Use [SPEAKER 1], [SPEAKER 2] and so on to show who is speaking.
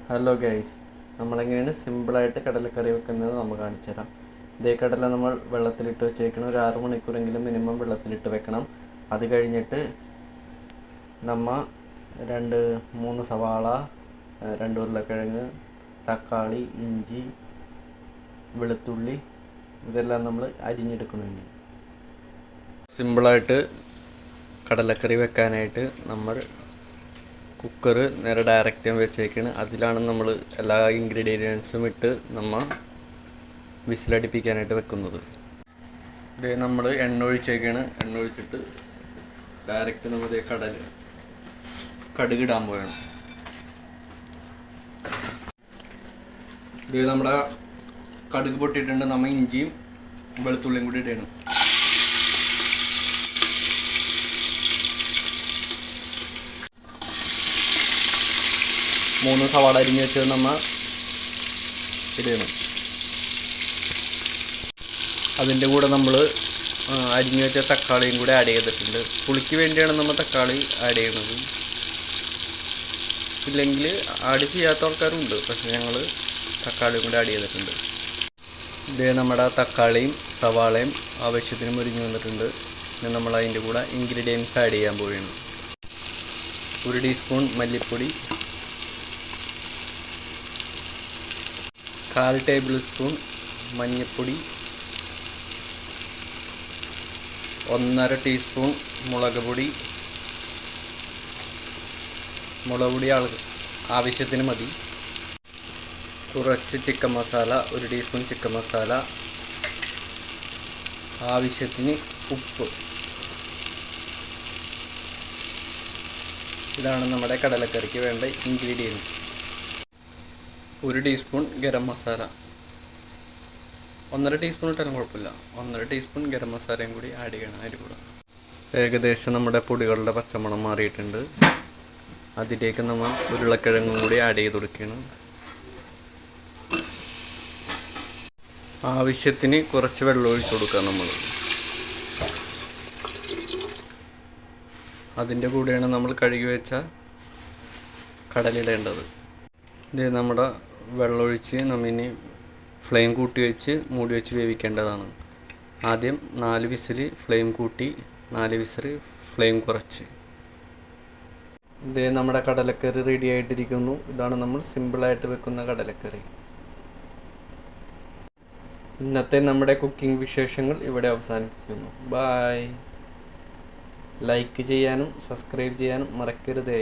[SPEAKER 1] Hello guys, നമ്മളെങ്ങനെയാണ് സിമ്പിളായിട്ട് കടലക്കറി വെക്കുന്നത് നമ്മൾ കാണിച്ചു തരാം. ഇതേ കടല നമ്മൾ വെള്ളത്തിലിട്ട് വെച്ചേക്കണം. ഒരു 6 മണിക്കൂറെങ്കിലും മിനിമം വെള്ളത്തിലിട്ട് വെക്കണം. അത് കഴിഞ്ഞിട്ട് നമ്മൾ 2-3 സവാള, 2 ഉരുളക്കിഴങ്ങ്, തക്കാളി, ഇഞ്ചി, വെളുത്തുള്ളി ഇതെല്ലാം നമ്മൾ അരിഞ്ഞെടുക്കണമെങ്കിൽ സിമ്പിളായിട്ട് കടലക്കറി വെക്കാനായിട്ട് നമ്മൾ കുക്കർ നേരെ ഡയറക്റ്റ് വെച്ചേക്കാണ്. അതിലാണ് നമ്മൾ എല്ലാ ഇൻഗ്രീഡിയൻസും ഇട്ട് നമ്മൾ വിസിലടിപ്പിക്കാനായിട്ട് വെക്കുന്നത്. ഇത് നമ്മൾ എണ്ണ ഒഴിച്ചേക്കാണ്. എണ്ണ ഒഴിച്ചിട്ട് ഡയറക്റ്റ് നമ്മൾ കടുകിടാൻ പോയാണ്. ഇത് നമ്മുടെ കടുക് പൊട്ടിയിട്ടുണ്ട്. നമ്മൾ ഇഞ്ചിയും വെളുത്തുള്ളിയും കൂടി ഇടണം. മൂന്ന് സവാള അരിഞ്ഞ് വെച്ചത് നമ്മൾ ഇടണം. അതിൻ്റെ കൂടെ നമ്മൾ അരിഞ്ഞ് വെച്ച തക്കാളിയും കൂടെ ആഡ് ചെയ്തിട്ടുണ്ട്. പുളിക്ക് വേണ്ടിയാണ് നമ്മൾ തക്കാളി ആഡ് ചെയ്യുന്നത്. ഇല്ലെങ്കിൽ ആഡ് ചെയ്യാത്ത ആൾക്കാരുണ്ട്, പക്ഷെ ഞങ്ങൾ തക്കാളിയും കൂടെ ആഡ് ചെയ്തിട്ടുണ്ട്. ഇത് നമ്മുടെ തക്കാളിയും സവാളയും ആവശ്യത്തിന് മുരിഞ്ഞ് വന്നിട്ടുണ്ട്. പിന്നെ നമ്മൾ അതിൻ്റെ കൂടെ ഇൻഗ്രീഡിയൻസ് ആഡ് ചെയ്യാൻ പോവുകയാണ്. 1 ടീസ്പൂൺ മല്ലിപ്പൊടി, 1/4 ടേബിൾ സ്പൂൺ മഞ്ഞൾപ്പൊടി, 1.5 ടീസ്പൂൺ മുളക് പൊടി ആവശ്യത്തിന് മതി. കുറച്ച് chicken masala, 1 teaspoon chicken masala, ആവശ്യത്തിന് ഉപ്പ്. ഇതാണ് നമ്മുടെ കടലക്കറിക്ക് വേണ്ട ingredients. 1 teaspoon garam masala, 1.5 teaspoon ഇട്ടാലും കുഴപ്പമില്ല. 1.5 ടീസ്പൂൺ ഗരം മസാലയും കൂടി ആഡ് ചെയ്യണം അതിൻ്റെ കൂടെ. ഏകദേശം നമ്മുടെ പൊടികളുടെ പച്ചമണം മാറിയിട്ടുണ്ട്. അതിലേക്ക് നമ്മൾ ഉരുളക്കിഴങ്ങും കൂടി ആഡ് ചെയ്ത് കൊടുക്കണം. ആവശ്യത്തിന് കുറച്ച് വെള്ളം ഒഴിച്ച് കൊടുക്കുക നമ്മൾ. അതിൻ്റെ കൂടെയാണ് നമ്മൾ കഴുകി വെച്ച കടലിടേണ്ടത്. ഇത് നമ്മുടെ വെള്ളമൊഴിച്ച് നമ്മിനി ഫ്ലെയിം കൂട്ടി വെച്ച് മൂടി വെച്ച് വേവിക്കേണ്ടതാണ്. ആദ്യം 4 വിസിൽ ഫ്ലെയിം കൂട്ടി, 4 വിസിൽ ഫ്ലെയിം കുറച്ച്. ഇത് നമ്മുടെ കടലക്കറി റെഡി ആയിട്ടിരിക്കുന്നു. ഇതാണ് നമ്മൾ സിമ്പിളായിട്ട് വെക്കുന്ന കടലക്കറി. ഇന്നത്തെ നമ്മുടെ കുക്കിംഗ് വിശേഷങ്ങൾ ഇവിടെ അവസാനിപ്പിക്കുന്നു. ബായ്. ലൈക്ക് ചെയ്യാനും സബ്സ്ക്രൈബ് ചെയ്യാനും മറക്കരുതേ.